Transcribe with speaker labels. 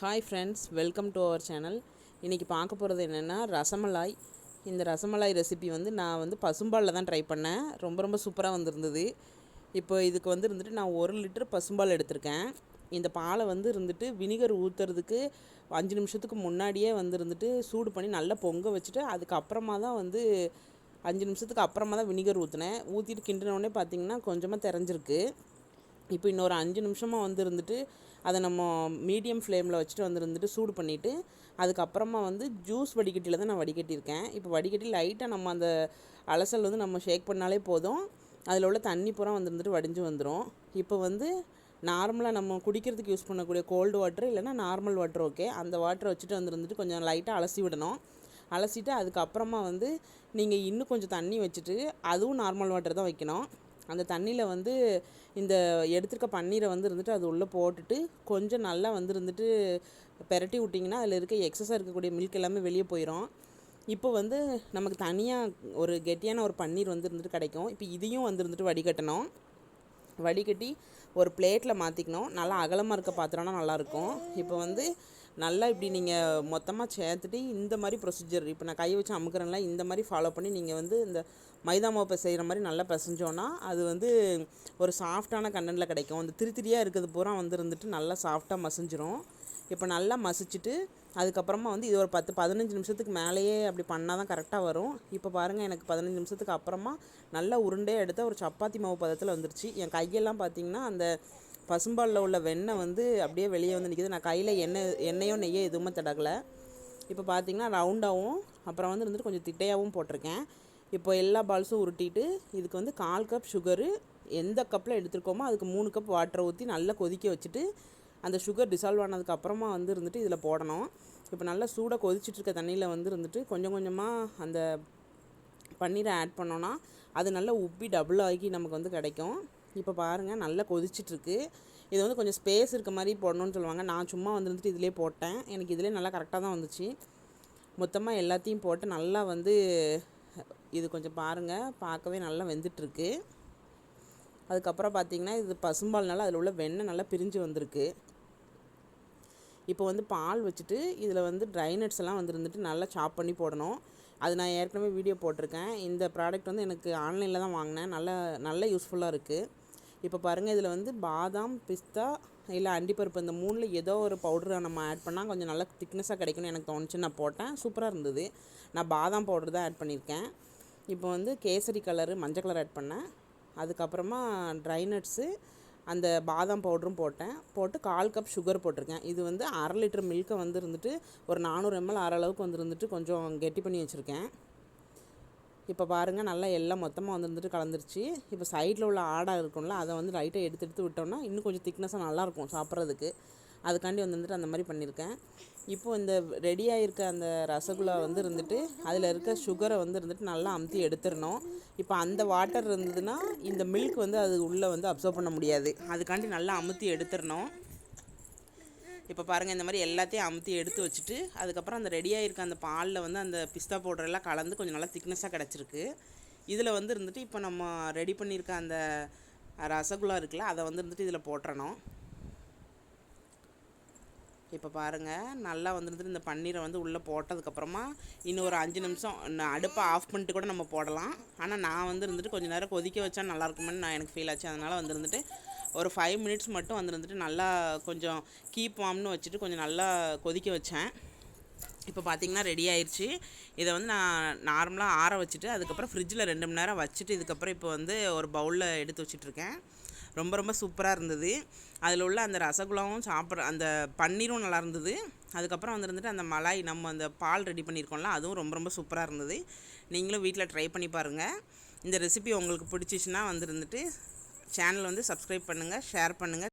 Speaker 1: Hi friends, welcome to our channel. இன்றைக்கி பார்க்க போகிறது என்னென்னா ரசமலாய். இந்த ரசமலாய் ரெசிபி நான் பசும்பாலில் தான் ட்ரை பண்ணேன். ரொம்ப சூப்பராக வந்திருந்தது. இப்போ இதுக்கு நான் 1 லிட்டர் பசும்பால் எடுத்திருக்கேன். இந்த பாலை வினிகர் ஊற்றுறதுக்கு 5 நிமிஷத்துக்கு முன்னாடியே சூடு பண்ணி நல்லா பொங்க வச்சுட்டு அதுக்கப்புறமா தான் 5 நிமிஷத்துக்கு அப்புறமா தான் வினிகர் ஊற்றினேன். ஊற்றிட்டு கிண்டினோடனே பார்த்திங்கன்னா கொஞ்சமாக தெரிஞ்சிருக்கு. இப்போ இன்னொரு 5 நிமிஷமாக அதை நம்ம மீடியம் ஃப்ளேமில் வச்சுட்டு சூடு பண்ணிவிட்டு அதுக்கப்புறமா ஜூஸ் வடிகட்டியில் தான் நான் வடிகட்டியிருக்கேன். இப்போ வடிகட்டி லைட்டாக நம்ம அந்த அலசல் நம்ம ஷேக் பண்ணாலே போதும். அதில் உள்ள தண்ணி பூரா வடிஞ்சு வந்துடும். இப்போ நார்மலாக நம்ம குடிக்கிறதுக்கு யூஸ் பண்ணக்கூடிய கோல்டு வாட்டர் இல்லைனா நார்மல் வாட்டர் ஓகே. அந்த வாட்டரை வச்சுட்டு கொஞ்சம் லைட்டாக அலசி விடணும். அலசிட்டு அதுக்கப்புறமா நீங்கள் இன்னும் கொஞ்சம் தண்ணி வச்சுட்டு அதுவும் நார்மல் வாட்டர் தான் வைக்கணும். அந்த தண்ணியில் இந்த எடுத்துருக்க பன்னீரை அது உள்ளே போட்டுட்டு கொஞ்சம் நல்லா பெரட்டி விட்டிங்கன்னா அதில் இருக்க எக்ஸஸாக இருக்கக்கூடிய மில்க் எல்லாமே வெளியே போயிடும். இப்போ நமக்கு தனியாக ஒரு கெட்டியான ஒரு பன்னீர் கிடைக்கும். இப்போ இதையும் வடிகட்டணும். வடிகட்டி ஒரு பிளேட்டில் மாற்றிக்கணும். நல்லா அகலமாக இருக்க பாத்திரம்னா நல்லாயிருக்கும். இப்போ நல்லா இப்படி நீங்கள் மொத்தமாக சேர்த்துட்டு இந்த மாதிரி ப்ரொசீஜர் இப்போ நான் கை வச்சு அமுக்கிறேன்ல, இந்த மாதிரி ஃபாலோ பண்ணி நீங்கள் இந்த மைதா மாவு செய்கிற மாதிரி நல்லா பிசைஞ்சோன்னா அது ஒரு சாஃப்டான கண்டென்ட்டில் கிடைக்கும். அந்த திரியாக இருக்கிறது பூரா நல்லா சாஃப்டாக மசிஞ்சிரும். இப்போ நல்லா மசிச்சுட்டு அதுக்கப்புறமா இது ஒரு 10-15 நிமிஷத்துக்கு மேலேயே அப்படி பண்ணால் தான் கரெக்டாக வரும். இப்போ பாருங்கள், எனக்கு 15 நிமிஷத்துக்கு அப்புறமா நல்லா உருண்டே எடுத்த ஒரு சப்பாத்தி மாவு பதத்தில் வந்துருச்சு. என் கையெல்லாம் பார்த்திங்கன்னா அந்த பசும்பாலில் உள்ள வெண்ணெய் அப்படியே வெளியே நிற்கிது. நான் கையில் எண்ணெயோ நெய்யோ எதுவுமே தடகலை. இப்போ பார்த்திங்கன்னா ரவுண்டாகவும் அப்புறம் கொஞ்சம் திட்டையாகவும் போட்டிருக்கேன். இப்போ எல்லா பால்ஸும் உருட்டிட்டு இதுக்கு 1/4 கப் சுகரு எந்த கப்பில் எடுத்துருக்கோமோ அதுக்கு 3 கப் வாட்டரை ஊற்றி நல்லா கொதிக்க வச்சுட்டு அந்த சுகர் டிசால்வ் ஆனதுக்கு அப்புறமா இதில் போடணும். இப்போ நல்லா சூடாக கொதிச்சிட்ருக்க தண்ணியில் கொஞ்சம் கொஞ்சமாக அந்த பன்னீரை ஆட் பண்ணோன்னா அது நல்லா உப்பி டபுள் ஆகி நமக்கு கிடைக்கும். இப்போ பாருங்கள், நல்லா கொதிச்சிட்ருக்கு. இது கொஞ்சம் ஸ்பேஸ் இருக்க மாதிரி போடணும்னு சொல்லுவாங்க. நான் சும்மா இதிலே போட்டேன். எனக்கு இதிலே நல்லா கரெக்டாக தான் வந்துச்சு. மொத்தமாக எல்லாத்தையும் போட்டு நல்லா இது கொஞ்சம் பாருங்கள், பார்க்கவே நல்லா வெந்துட்டுருக்கு. அதுக்கப்புறம் பார்த்திங்கன்னா இது பசும்பால்னால அதில் உள்ள வெண்ணெய் நல்லா பிரிஞ்சு வந்திருக்கு. இப்போ பால் வச்சுட்டு இதில் ட்ரை நட்ஸ் எல்லாம் நல்லா சாப் பண்ணி போடணும். அது நான் ஏற்கனவே வீடியோ போட்டிருக்கேன். இந்த ப்ராடக்ட் எனக்கு ஆன்லைனில் தான் வாங்கினேன். நல்ல யூஸ்ஃபுல்லாக இருக்குது. இப்போ பாருங்கள், இதில் பாதாம், பிஸ்தா இல்லை அண்டிப்பருப்பு இந்த 3ல் ஏதோ ஒரு பவுடரை நம்ம ஆட் பண்ணால் கொஞ்சம் நல்லா திக்னஸாக கிடைக்கும்னு எனக்கு தோணுச்சு. நான் போட்டேன், சூப்பராக இருந்தது. நான் பாதாம் பவுடர் தான் ஆட் பண்ணியிருக்கேன். இப்போ கேசரி கலரு, மஞ்சள் கலர் ஆட் பண்ணேன். அதுக்கப்புறமா ட்ரை நட்ஸு, அந்த பாதாம் பவுடரும் போட்டு 1/4 கப் சுகர் போட்டிருக்கேன். இது 1/2 லிட்டர் மில்கை ஒரு 400 ml ஆற அளவுக்கு கொஞ்சம் கெட்டி பண்ணி வச்சுருக்கேன். இப்போ பாருங்கள், நல்லா எல்லாம் மொத்தமாக கலந்துருச்சு. இப்போ சைடில் உள்ள ஆடை இருக்கும்ல, அதை லைட்டாக எடுத்து விட்டோம்னா இன்னும் கொஞ்சம் திக்னஸாக நல்லாயிருக்கும் சாப்பிட்றதுக்கு. அதுக்காண்டி அந்த மாதிரி பண்ணியிருக்கேன். இப்போது இந்த ரெடியாக இருக்க அந்த ரசகுல்லா அதில் இருக்க சுகரை நல்லா அமுத்தி எடுத்துடணும். இப்போ அந்த வாட்டர் இருந்ததுன்னா இந்த மில்க் அது உள்ளே அப்சர்வ் பண்ண முடியாது. அதுக்காண்டி நல்லா அமுத்தி எடுத்துடணும். இப்போ பாருங்கள், இந்த மாதிரி எல்லாத்தையும் அமுத்தி எடுத்து வச்சுட்டு அதுக்கப்புறம் அந்த ரெடியாக இருக்க அந்த பாலில் அந்த பிஸ்தா பவுடரெல்லாம் கலந்து கொஞ்சம் நல்லா திக்னஸாக கிடச்சிருக்கு. இதில் இப்போ நம்ம ரெடி பண்ணியிருக்க அந்த ரசகுல்லா இருக்குல்ல, அதை இதில் போட்டுறணும். இப்போ பாருங்கள், நல்லா இந்த பன்னீரை உள்ளே போட்டதுக்கப்புறமா இன்னும் ஒரு 5 நிமிஷம் அடுப்பை ஆஃப் பண்ணிட்டு கூட நம்ம போடலாம். ஆனால் நான் கொஞ்சம் நேரம் கொதிக்க வச்சா நல்லாயிருக்குமென்னு எனக்கு ஃபீல் ஆச்சு. அதனால் ஒரு 5 மினிட்ஸ் மட்டும் நல்லா கொஞ்சம் கீப் வார்ம்னு வச்சுட்டு கொஞ்சம் நல்லா கொதிக்க வச்சேன். இப்போ பார்த்திங்கன்னா ரெடி ஆயிடுச்சு. இதை நான் நார்மலாக ஆற வச்சுட்டு அதுக்கப்புறம் ஃப்ரிட்ஜில் 2 மணி நேரம் வச்சுட்டு இதுக்கப்புறம் இப்போ ஒரு பவுலில் எடுத்து வச்சிட்ருக்கேன். ரொம்ப சூப்பராக இருந்தது. அதில் உள்ள அந்த ரசகுல்லாவும் அந்த பன்னீரும் நல்லா இருந்தது. அதுக்கப்புறம் அந்த மலாய் நம்ம அந்த பால் ரெடி பண்ணியிருக்கோம்ல, அதுவும் ரொம்ப சூப்பராக இருந்தது. நீங்களும் வீட்டில் ட்ரை பண்ணி பாருங்கள். இந்த ரெசிபி உங்களுக்கு பிடிச்சிச்சின்னா சேனல் சப்ஸ்கிரைப் பண்ணுங்கள், ஷேர் பண்ணுங்கள்.